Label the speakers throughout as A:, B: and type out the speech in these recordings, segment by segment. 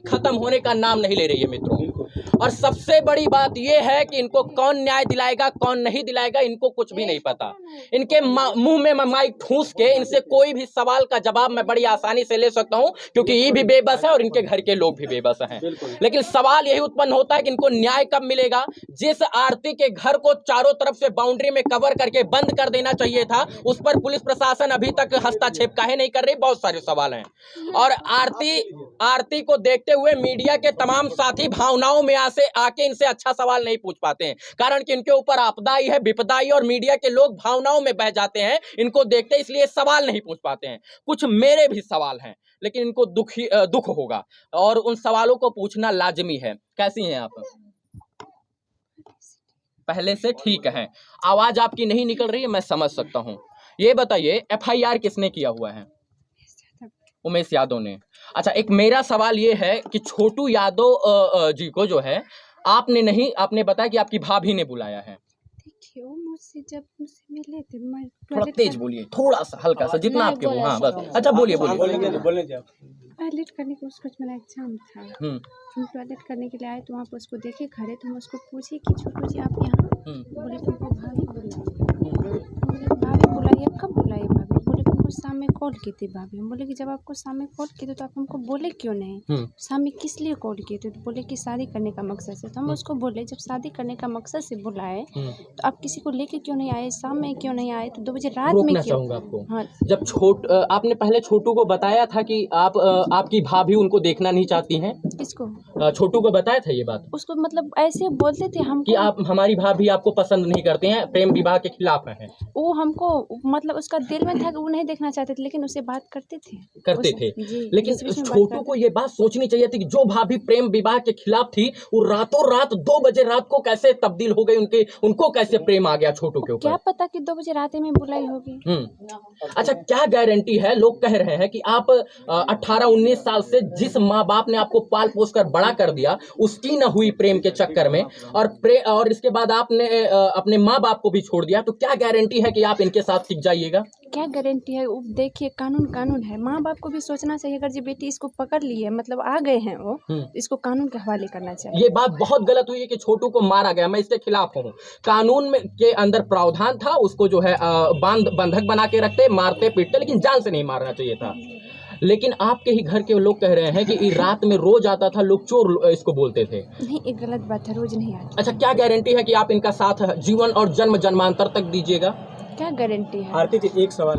A: खत्म होने का नाम नहीं ले रही है मित्रों। और सबसे बड़ी बात यह है कि इनको कौन न्याय दिलाएगा कौन नहीं दिलाएगा इनको कुछ भी नहीं पता। इनके मुंह में माइक ठूस के इनसे कोई भी सवाल का जवाब मैं बड़ी आसानी से ले सकता हूं, क्योंकि ये भी बेबस है और इनके घर के लोग भी बेबस हैं। लेकिन सवाल यही उत्पन्न होता है कि इनको न्याय कब मिलेगा। जिस आरती के घर को चारों तरफ से बाउंड्री में कवर करके बंद कर देना चाहिए था, उस पर पुलिस प्रशासन अभी तक हस्तक्षेप काहे नहीं कर रही, बहुत सारे सवाल हैं। और आरती को देखते हुए मीडिया के तमाम साथी भावनाओं में आके इनसे अच्छा सवाल नहीं पूछ पाते हैं, कारण कि इनके ऊपर आपदाई है, विपदाई, और मीडिया के लोग भावनाओं में बह जाते हैं इनको देखते, इसलिए सवाल नहीं पूछ पाते हैं। कुछ मेरे भी सवाल हैं, लेकिन इनको दुख होगा और उन सवालों को पूछना लाजमी है। कैसी हैं आप? पहले से ठीक है, आवाज आपकी नहीं निकल रही है, मैं समझ सकता हूं। ये बताइए FIR किसने किया हुआ है? उमेश यादव ने। अच्छा, एक मेरा सवाल ये है कि छोटू यादव जी को जो है आपने नहीं, आपने बताया कि आपकी भाभी ने बुलाया है।
B: देखिए वो जब मुझसे मिले थे, मैं
A: थोड़ा तेज बोलिए, थोड़ा सा हल्का सा, जितना आपके वो, हाँ बस। अच्छा बोलिए।
B: टॉयलेट करने को उसको मेरा एग्जाम था, हम टॉयलेट करने के लिए आए तो वहाँ पर उसको देखे खड़े, तो हम उसको पूछे कि छोटू जी आप यहाँ? बोले तुमको भाभी बुलाइए। कब बुलाइए भाभी? बोले तुमको शाम में कॉल की थी भाभी। हम बोले कि जब आपको शाम में कॉल की थी तो आप हमको बोले क्यों नहीं? शाम में किस लिए कॉल किए थे? तो बोले कि शादी करने का मकसद से। तो हम उसको बोले जब शादी करने का मकसद से बुलाए तो आप किसी को लेके क्यों नहीं आए? शाम में क्यों नहीं आए? तो 2 बजे रात में क्यों?
A: चाहूंगा आपको, हाँ। जब आपने पहले छोटू को बताया था कि आपकी भाभी उनको देखना नहीं चाहती हैं।
B: किसको?
A: छोटू को बताया था ये बात?
B: उसको मतलब ऐसे बोलते थे हम
A: कि आप, हमारी भाभी आपको पसंद नहीं करते हैं, प्रेम विवाह के खिलाफ हैं।
B: वो हमको मतलब उसका दिल में था कि वो नहीं देखना चाहते थे, लेकिन उससे बात करते थे।
A: लेकिन छोटू को ये बात सोचनी चाहिए थी कि जो भाभी प्रेम विवाह के खिलाफ थी वो रातों रात 2 बजे रात को कैसे तब्दील हो गई, उनको कैसे प्रेम आ गया छोटू के ऊपर?
B: क्या पता कि 2 बजे रात में बुलाई होगी।
A: अच्छा, क्या गारंटी है? लोग कह रहे हैं कि आप 18-19 साल से जिस माँ बाप ने आपको पाल पोस कर बड़ा कर दिया उसकी न हुई प्रेम के चक्कर में, और इसके बाद आपने अपने माँ बाप को भी छोड़ दिया, तो क्या गारंटी है कि आप इनके साथ टिक जाइएगा?
B: क्या गारंटी है? देखिए कानून है, माँ बाप को भी सोचना चाहिए। अगर जो बेटी इसको पकड़ ली है, मतलब आ गए हैं वो, इसको कानून के हवाले करना चाहिए।
A: ये बात बहुत गलत हुई है कि छोटू को मारा गया, मैं इसके खिलाफ हूँ। कानून में के अंदर प्रावधान था, उसको जो है बंधक बना के रखते, मारते पीटते, लेकिन जान से नहीं मारना चाहिए था। लेकिन आपके ही घर के लोग कह रहे हैं कि रात में रोज आता था, लोग चोर इसको बोलते थे।
B: नहीं, एक गलत बात है, रोज नहीं आता।
A: अच्छा, क्या गारंटी है कि आप इनका साथ जीवन और जन्म जन्मांतर तक दीजिएगा?
B: क्या गारंटी है?
C: आरती जी एक सवाल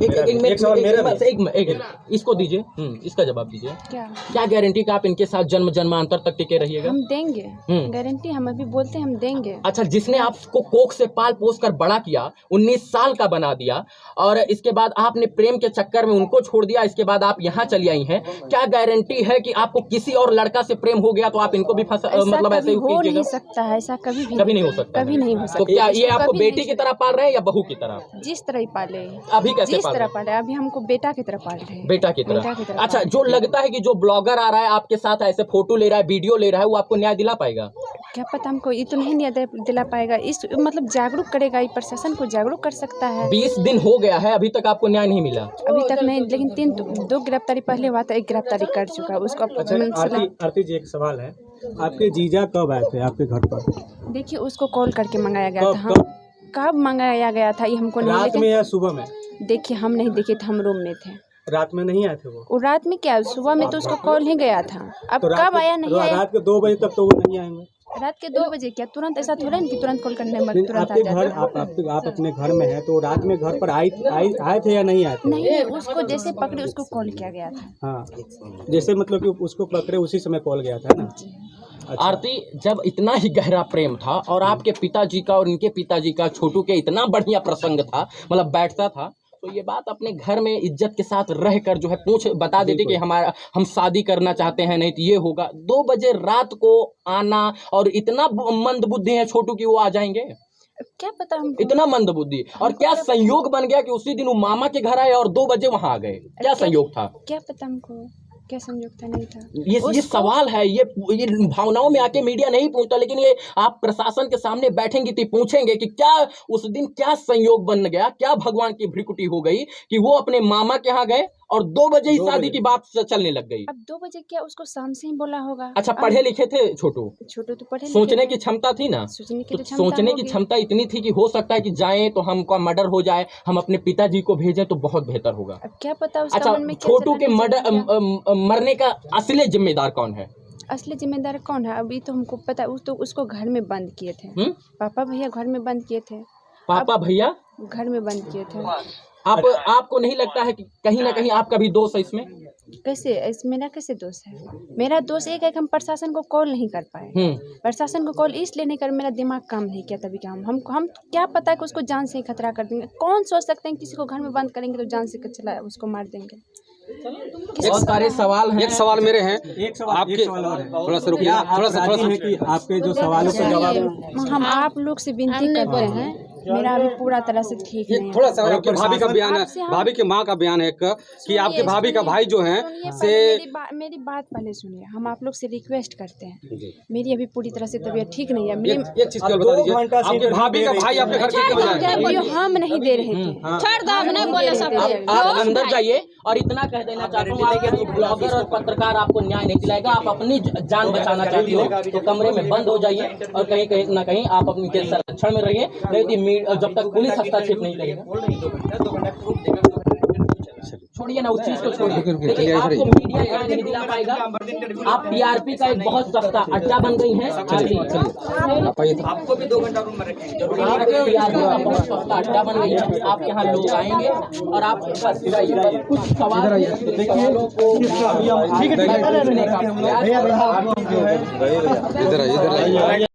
A: इसको दीजिए, इसका जवाब दीजिए।
B: क्या
A: गारंटी का आप इनके साथ जन्म जन्मांतर तक टिके रहिएगा?
B: हम देंगे गारंटी, हम अभी बोलते हैं हम देंगे।
A: अच्छा, जिसने आपको कोख से पाल पोस कर बड़ा किया, 19 साल का बना दिया, और इसके बाद आपने प्रेम के चक्कर में उनको छोड़ दिया, इसके बाद आप यहाँ चली आई हैं, क्या गारंटी है कि आपको किसी और लड़का से प्रेम हो गया तो आप इनको भी मतलब ऐसे
B: हो नहीं सकता है? ऐसा कभी नहीं हो सकता। कभी नहीं हो सकता।
A: तो क्या ये आपको बेटी की तरह पाल रहे हैं या बहू की तरह?
B: जिस तरह ही पाले।
A: अभी कैसे
B: जिस तरह पाले? अभी हमको बेटा की तरह पाल रहे हैं।
A: बेटा की तरह। अच्छा, जो लगता है कि जो ब्लॉगर आ रहा है आपके साथ ऐसे फोटो ले रहा है, वीडियो ले रहा है, वो आपको न्याय दिला पाएगा?
B: क्या पता, हमको ये तो नहीं न्याय दिला पाएगा। इस मतलब जागरूक करेगा, ये प्रशासन को जागरूक कर सकता है।
A: 20 दिन हो गया है, अभी तक आपको न्याय नहीं मिला?
B: अभी तक नहीं, लेकिन 2 गिरफ्तारी पहले हुआ था, 1 गिरफ्तारी कर चुका है उसको।
C: आरती जी एक सवाल है, आपके जीजा कब आए थे आपके घर पर?
B: देखिए उसको कॉल करके मंगाया गया था। कब मंगाया गया था ये हमको नहीं,
C: रात में या सुबह में?
B: देखिए हम नहीं देखे थे, हम रूम में थे।
C: रात में नहीं आए थे वो
B: रात में क्या, सुबह में तो उसको कॉल ही गया था। अब तो कब आया नहीं आया?
C: रात के 2 बजे तक तो वो नहीं आएंगे।
B: रात के 2 बजे क्या तुरंत? ऐसा थोड़ा नहीं कि तुरंत कॉल करने में तुरंत आ जाता है।
C: आप अपने घर में हैं तो रात में घर पर आए थे या नहीं आए थे?
B: नहीं, उसको जैसे पकड़े उसको कॉल किया गया था।
C: हाँ, जैसे मतलब कि उसको पकड़े उसी समय कॉल गया था ना।
A: अच्छा। आरती, जब इतना ही गहरा प्रेम था और आपके पिताजी का और इनके पिताजी का छोटू के इतना बढ़िया प्रसंग था, मतलब बैठता था, तो ये बात अपने घर में इज्जत के साथ रहकर जो है बता देते कि हम शादी करना चाहते हैं, नहीं तो ये होगा। 2 बजे रात को आना, और इतना मंद बुद्धि है छोटू की वो आ जाएंगे?
B: क्या पता हमको।
A: इतना मंद बुद्धि, और क्या संयोग बन गया कि उसी दिन वो मामा के घर आए और 2 बजे वहां आ गए? क्या संयोग था?
B: क्या पता हमको, क्या संयोग था, नहीं था।
A: ये सवाल है, ये भावनाओं में आके मीडिया नहीं पूछता, लेकिन ये आप प्रशासन के सामने बैठेंगे तो पूछेंगे कि क्या उस दिन क्या संयोग बन गया, क्या भगवान की भ्रिकुटी हो गई कि वो अपने मामा के यहाँ गए और 2 बजे ही शादी की बात चलने लग गई।
B: अब 2 बजे क्या उसको शाम से ही बोला होगा।
A: अच्छा, पढ़े लिखे थे छोटू?
B: छोटू तो पढ़े
A: सोचने की क्षमता थी ना?
B: सोचने की
A: तो
B: तो
A: सोचने की क्षमता इतनी थी कि हो सकता है कि जाएं तो हमका मर्डर हो जाए, हम अपने पिताजी को भेजें तो बहुत बेहतर होगा।
B: अब क्या पता उसका
A: अच्छा,
B: मन में क्या
A: छोटू के
B: चल रहा है।
A: मरने का असली जिम्मेदार कौन है?
B: असली जिम्मेदार कौन है अभी तो हमको पता। उसको घर में बंद किए थे। पापा भैया घर में बंद किए थे।
A: पापा भैया
B: घर में बंद किए थे।
A: आपको नहीं लगता है कि कहीं ना कहीं आपका भी दोष है इसमें?
B: कैसे मेरा कैसे दोष है? मेरा दोष एक है कि हम प्रशासन को कॉल नहीं कर पाए। प्रशासन को कॉल इसलिए नहीं कर, मेरा दिमाग काम नहीं किया तभी। क्या हम क्या पता है कि उसको जान से ही खतरा कर देंगे। कौन सोच सकते हैं किसी को घर में बंद करेंगे तो जान से चला उसको मार देंगे।
A: बहुत सारे सवाल हैं।
D: एक सवाल मेरे हैं।
C: एक सवाल और है।
D: थोड़ा सा रुकिए, थोड़ा सा
C: कि आपके जो सवालों का जवाब
B: हम आप लोग से विनती करते हैं, मेरा अभी पूरा तरह से ठीक नहीं है।
D: थोड़ा सा आपके भाभी का बयान है, भाभी की माँ का बयान है कि आपके भाभी का भाई जो है से
B: मेरी बात पहले सुनिए। हम आप लोग से रिक्वेस्ट करते हैं, मेरी अभी पूरी तरह से तबीयत ठीक नहीं है।
D: एक चीज और बता दीजिए, आपके भाभी का भाई आपके घर के बजाय
B: हम नहीं दे रहे थे।
A: आप अंदर जाइए और इतना कह देना चाहता हूँ कि ब्लॉगर और पत्रकार आपको न्याय नहीं दिलाएगा। आप अपनी जान बचाना चाहती हो तो कमरे में बंद हो जाइए और कहीं ना कहीं आप अपने संरक्षण में रहिए। नहीं जब तक पुलिस हस्तक्षेप नहीं करेगा। छोड़िए ना उस चीज को, छोड़िए। देखिए, आपको मीडिया न्याय नहीं दिला पाएगा। आप टीआरपी का एक बहुत सस्ता अड्डा बन गई हैं।
D: आपको भी 2 घंटा रूम में रखेंगे।
A: आप टीआरपी का बहुत सस्ता अड्डा बन गई है। आप यहाँ लोग आएंगे और आप कुछ सवालों को